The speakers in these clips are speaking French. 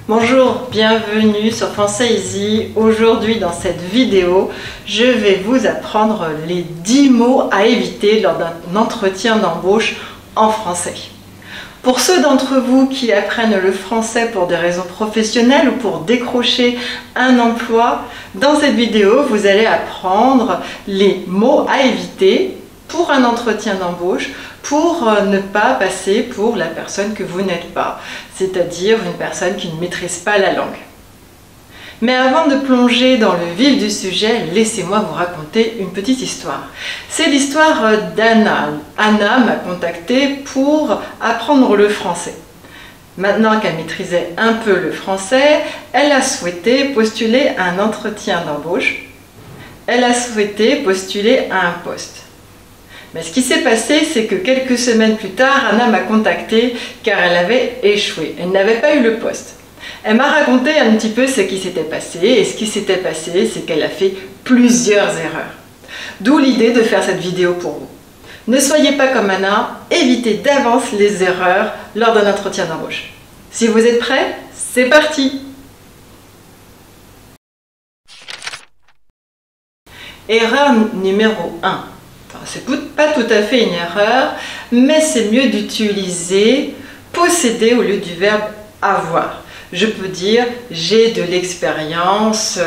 Bonjour, bienvenue sur Français Easy. Aujourd'hui dans cette vidéo, je vais vous apprendre les 10 mots à éviter lors d'un entretien d'embauche en français. Pour ceux d'entre vous qui apprennent le français pour des raisons professionnelles ou pour décrocher un emploi, dans cette vidéo, vous allez apprendre les mots à éviter pour un entretien d'embauche, pour ne pas passer pour la personne que vous n'êtes pas, c'est-à-dire une personne qui ne maîtrise pas la langue. Mais avant de plonger dans le vif du sujet, laissez-moi vous raconter une petite histoire. C'est l'histoire d'Anna. Anna m'a contactée pour apprendre le français. Maintenant qu'elle maîtrisait un peu le français, elle a souhaité postuler à un entretien d'embauche. Elle a souhaité postuler à un poste. Mais ce qui s'est passé, c'est que quelques semaines plus tard, Anna m'a contactée car elle avait échoué. Elle n'avait pas eu le poste. Elle m'a raconté un petit peu ce qui s'était passé, et ce qui s'était passé, c'est qu'elle a fait plusieurs erreurs. D'où l'idée de faire cette vidéo pour vous. Ne soyez pas comme Anna, évitez d'avance les erreurs lors d'un entretien d'embauche. Si vous êtes prêts, c'est parti! Erreur numéro 1. C'est pas tout à fait une erreur, mais c'est mieux d'utiliser posséder au lieu du verbe avoir. Je peux dire j'ai de l'expérience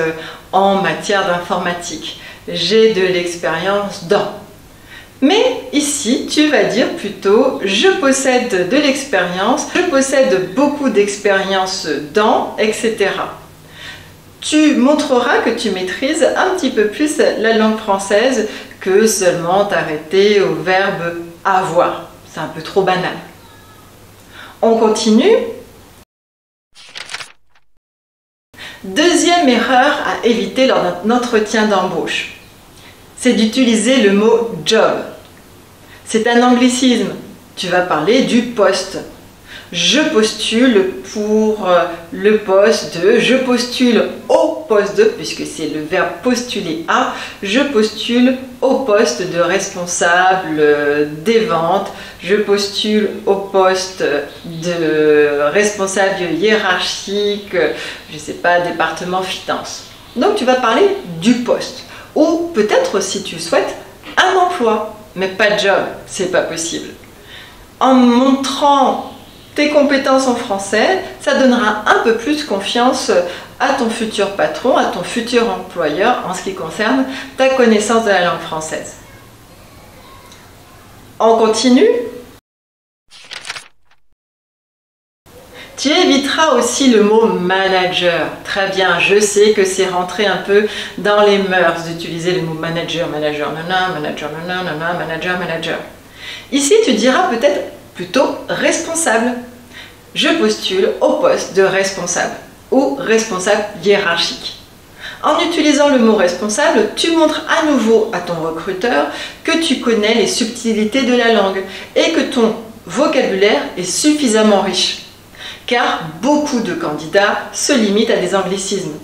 en matière d'informatique. J'ai de l'expérience dans. Mais ici, tu vas dire plutôt je possède de l'expérience, je possède beaucoup d'expérience dans, etc. Tu montreras que tu maîtrises un petit peu plus la langue française que seulement t'arrêter au verbe avoir. C'est un peu trop banal. On continue. Deuxième erreur à éviter lors d'un entretien d'embauche, c'est d'utiliser le mot job. C'est un anglicisme. Tu vas parler du poste. Je postule pour le poste de, je postule au poste de, puisque c'est le verbe postuler à, je postule au poste de responsable des ventes, je postule au poste de responsable hiérarchique, je ne sais pas, département finance. Donc tu vas parler du poste, ou peut-être si tu souhaites un emploi, mais pas de job, c'est pas possible. En montrant tes compétences en français, ça donnera un peu plus confiance à ton futur patron, à ton futur employeur en ce qui concerne ta connaissance de la langue française. On continue. Tu éviteras aussi le mot manager. Très bien, je sais que c'est rentré un peu dans les mœurs d'utiliser le mot manager, manager, nana, manager, nana, nana, manager, manager. Ici, tu diras peut-être plutôt responsable. Je postule au poste de responsable ou responsable hiérarchique. En utilisant le mot responsable, tu montres à nouveau à ton recruteur que tu connais les subtilités de la langue et que ton vocabulaire est suffisamment riche. Car beaucoup de candidats se limitent à des anglicismes.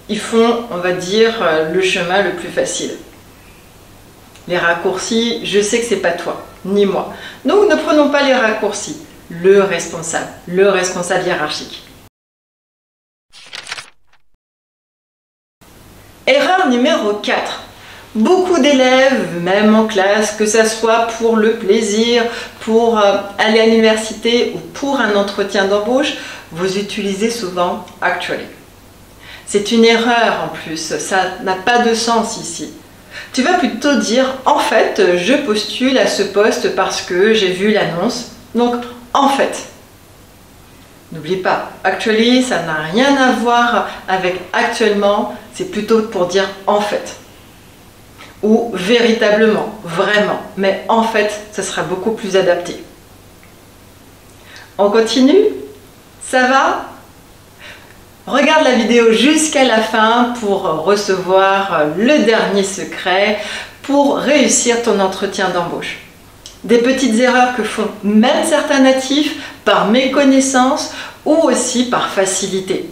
Ils font, on va dire, le chemin le plus facile. Les raccourcis, je sais que c'est pas toi, ni moi. Donc ne prenons pas les raccourcis. Le responsable hiérarchique. Erreur numéro 4. Beaucoup d'élèves, même en classe, que ce soit pour le plaisir, pour aller à l'université ou pour un entretien d'embauche, vous utilisez souvent actually. C'est une erreur en plus, ça n'a pas de sens ici. Tu vas plutôt dire en fait, je postule à ce poste parce que j'ai vu l'annonce. Donc en fait. N'oublie pas, actually, ça n'a rien à voir avec actuellement, c'est plutôt pour dire en fait. Ou véritablement, vraiment, mais en fait, ça sera beaucoup plus adapté. On continue? Ça va? Regarde la vidéo jusqu'à la fin pour recevoir le dernier secret pour réussir ton entretien d'embauche. Des petites erreurs que font même certains natifs par méconnaissance ou aussi par facilité.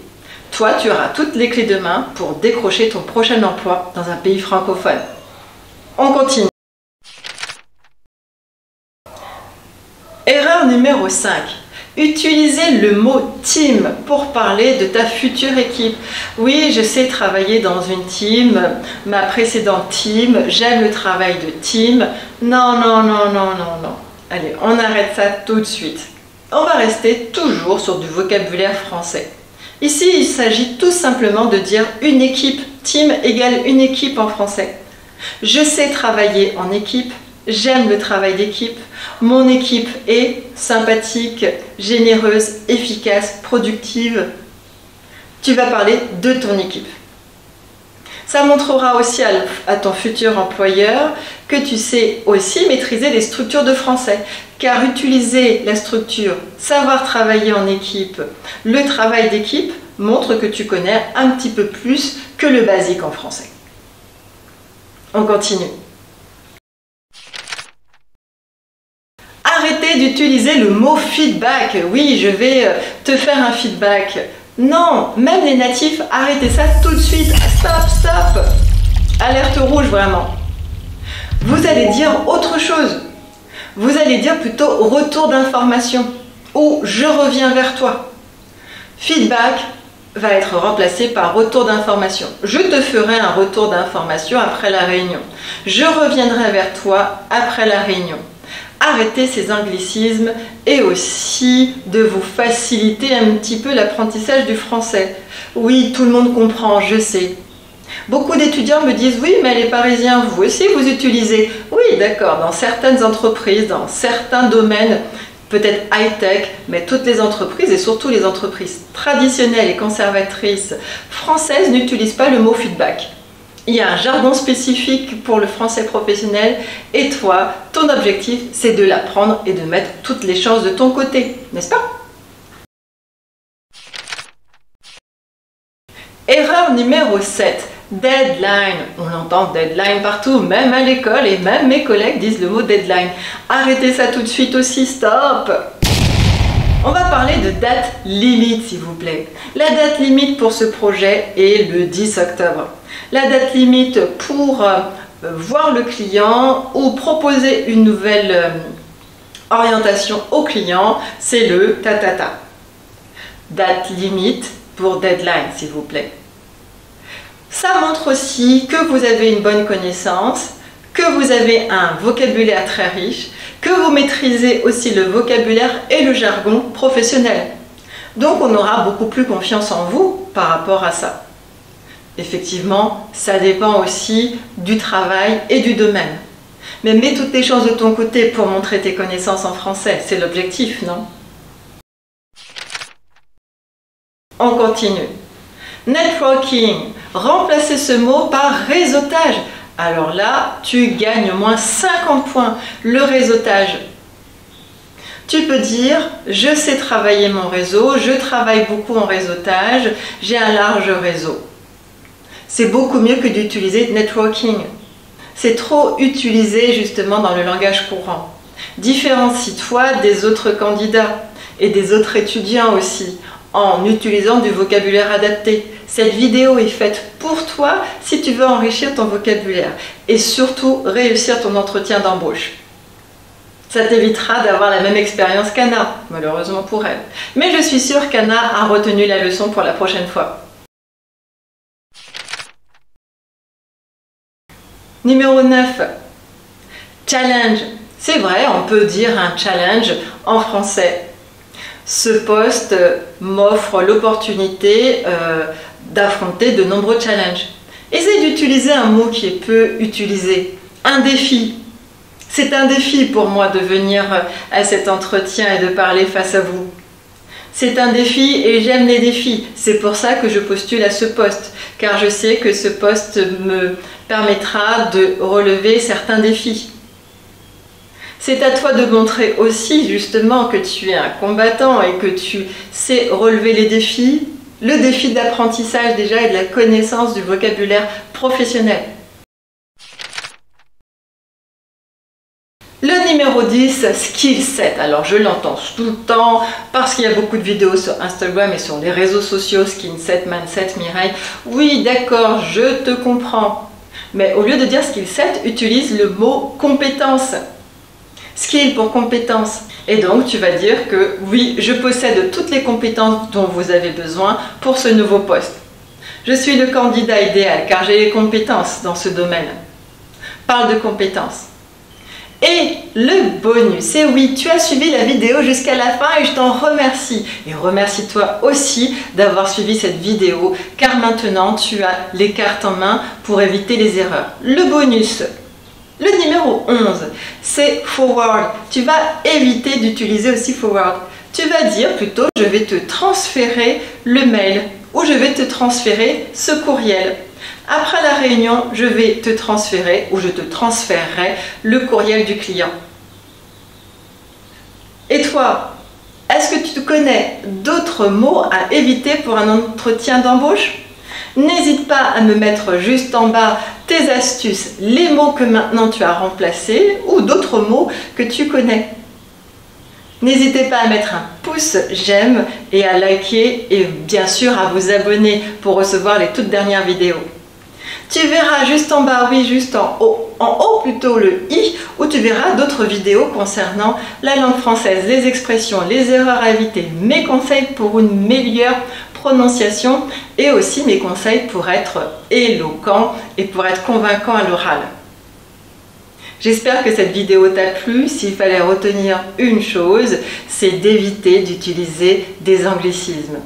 Toi, tu auras toutes les clés de main pour décrocher ton prochain emploi dans un pays francophone. On continue. Erreur numéro 5. Utilisez le mot team pour parler de ta future équipe. Oui, je sais travailler dans une team, ma précédente team, j'aime le travail de team. Non, non, non, non, non, non. Allez, on arrête ça tout de suite. On va rester toujours sur du vocabulaire français. Ici, il s'agit tout simplement de dire une équipe. Team égale une équipe en français. Je sais travailler en équipe, j'aime le travail d'équipe. Mon équipe est sympathique, généreuse, efficace, productive. Tu vas parler de ton équipe. Ça montrera aussi à ton futur employeur que tu sais aussi maîtriser les structures de français. Car utiliser la structure, savoir travailler en équipe, le travail d'équipe montre que tu connais un petit peu plus que le basique en français. On continue. Arrêtez d'utiliser le mot feedback. Oui, je vais te faire un feedback. Non, même les natifs, arrêtez ça tout de suite. Stop, stop. Alerte rouge, vraiment. Vous allez dire autre chose. Vous allez dire plutôt retour d'information ou je reviens vers toi. Feedback va être remplacé par retour d'information. Je te ferai un retour d'information après la réunion. Je reviendrai vers toi après la réunion. Arrêtez ces anglicismes et aussi de vous faciliter un petit peu l'apprentissage du français. Oui, tout le monde comprend, je sais. Beaucoup d'étudiants me disent « Oui, mais les Parisiens, vous aussi vous utilisez. » Oui, d'accord, dans certaines entreprises, dans certains domaines, peut-être high-tech, mais toutes les entreprises et surtout les entreprises traditionnelles et conservatrices françaises n'utilisent pas le mot feedback. Il y a un jargon spécifique pour le français professionnel et toi, ton objectif, c'est de l'apprendre et de mettre toutes les chances de ton côté, n'est-ce pas? Erreur numéro 7. Deadline. On entend deadline partout, même à l'école et même mes collègues disent le mot deadline. Arrêtez ça tout de suite aussi, stop! On va parler de date limite, s'il vous plaît. La date limite pour ce projet est le 10 octobre. La date limite pour voir le client ou proposer une nouvelle orientation au client, c'est le ta-ta-ta. Date limite pour deadline, s'il vous plaît. Ça montre aussi que vous avez une bonne connaissance, que vous avez un vocabulaire très riche, que vous maîtrisez aussi le vocabulaire et le jargon professionnel. Donc on aura beaucoup plus confiance en vous par rapport à ça. Effectivement, ça dépend aussi du travail et du domaine. Mais mets toutes les chances de ton côté pour montrer tes connaissances en français, c'est l'objectif, non? On continue. Networking. Remplacez ce mot par réseautage. Alors là, tu gagnes au moins 50 points. Le réseautage. Tu peux dire, je sais travailler mon réseau, je travaille beaucoup en réseautage, j'ai un large réseau. C'est beaucoup mieux que d'utiliser networking. C'est trop utilisé justement dans le langage courant. Différencie-toi des autres candidats et des autres étudiants aussi en utilisant du vocabulaire adapté. Cette vidéo est faite pour toi si tu veux enrichir ton vocabulaire et surtout réussir ton entretien d'embauche. Ça t'évitera d'avoir la même expérience qu'Anna, malheureusement pour elle. Mais je suis sûre qu'Anna a retenu la leçon pour la prochaine fois. Numéro 9. Challenge. C'est vrai, on peut dire un challenge en français. Ce poste m'offre l'opportunité d'affronter de nombreux challenges. Essaye d'utiliser un mot qui est peu utilisé. Un défi. C'est un défi pour moi de venir à cet entretien et de parler face à vous. C'est un défi et j'aime les défis. C'est pour ça que je postule à ce poste, car je sais que ce poste me permettra de relever certains défis. C'est à toi de montrer aussi justement que tu es un combattant et que tu sais relever les défis. Le défi d'apprentissage déjà et de la connaissance du vocabulaire professionnel. Le numéro 10, skill set. Alors je l'entends tout le temps parce qu'il y a beaucoup de vidéos sur Instagram et sur les réseaux sociaux, skill set, mindset, Mireille. Oui, d'accord, je te comprends. Mais au lieu de dire skill set, utilise le mot compétence. Skill pour compétences. Et donc tu vas dire que oui, je possède toutes les compétences dont vous avez besoin pour ce nouveau poste. Je suis le candidat idéal car j'ai les compétences dans ce domaine. Parle de compétences. Et le bonus, et oui, tu as suivi la vidéo jusqu'à la fin et je t'en remercie. Et remercie-toi aussi d'avoir suivi cette vidéo car maintenant tu as les cartes en main pour éviter les erreurs. Le bonus, le numéro 11, c'est forward. Tu vas éviter d'utiliser aussi forward. Tu vas dire plutôt je vais te transférer le mail ou je vais te transférer ce courriel. Après la réunion, je vais te transférer ou je te transférerai le courriel du client. Et toi, est-ce que tu connais d'autres mots à éviter pour un entretien d'embauche? N'hésite pas à me mettre juste en bas tes astuces, les mots que maintenant tu as remplacés ou d'autres mots que tu connais. N'hésitez pas à mettre un pouce j'aime et à liker et bien sûr à vous abonner pour recevoir les toutes dernières vidéos. Tu verras juste en bas, oui juste en haut plutôt le i, où tu verras d'autres vidéos concernant la langue française, les expressions, les erreurs à éviter, mes conseils pour une meilleure prononciation et aussi mes conseils pour être éloquent et pour être convaincant à l'oral. J'espère que cette vidéo t'a plu. S'il fallait retenir une chose, c'est d'éviter d'utiliser des anglicismes.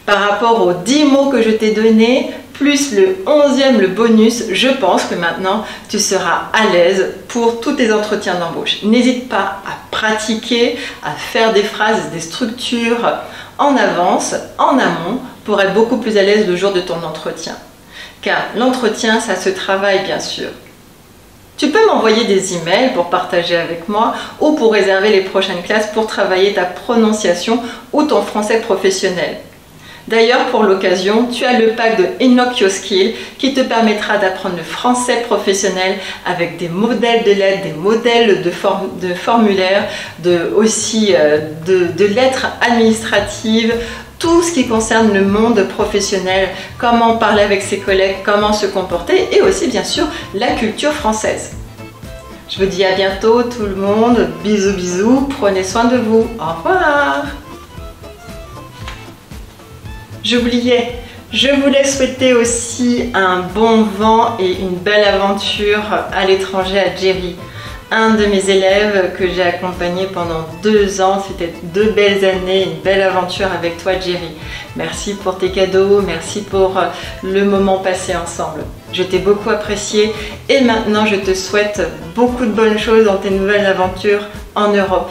Par rapport aux 10 mots que je t'ai donnés, plus le 11e, le bonus, je pense que maintenant tu seras à l'aise pour tous tes entretiens d'embauche. N'hésite pas à pratiquer, à faire des phrases, des structures en avance, en amont, pour être beaucoup plus à l'aise le jour de ton entretien. Car l'entretien, ça se travaille bien sûr. Tu peux m'envoyer des emails pour partager avec moi ou pour réserver les prochaines classes pour travailler ta prononciation ou ton français professionnel. D'ailleurs, pour l'occasion, tu as le pack de Unlock Your Skill qui te permettra d'apprendre le français professionnel avec des modèles de lettres, des modèles de formulaires, aussi de lettres administratives, tout ce qui concerne le monde professionnel, comment parler avec ses collègues, comment se comporter et aussi bien sûr la culture française. Je vous dis à bientôt tout le monde, bisous bisous, prenez soin de vous, au revoir. J'oubliais, je voulais souhaiter aussi un bon vent et une belle aventure à l'étranger à Jerry. Un de mes élèves que j'ai accompagné pendant 2 ans, c'était 2 belles années, une belle aventure avec toi Jerry. Merci pour tes cadeaux, merci pour le moment passé ensemble. Je t'ai beaucoup apprécié et maintenant je te souhaite beaucoup de bonnes choses dans tes nouvelles aventures en Europe.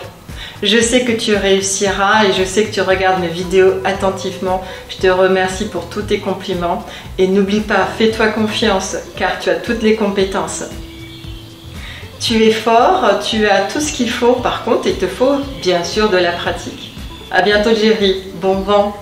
Je sais que tu réussiras et je sais que tu regardes mes vidéos attentivement. Je te remercie pour tous tes compliments et n'oublie pas, fais-toi confiance car tu as toutes les compétences. Tu es fort, tu as tout ce qu'il faut, par contre il te faut bien sûr de la pratique. À bientôt Jerry, bon vent.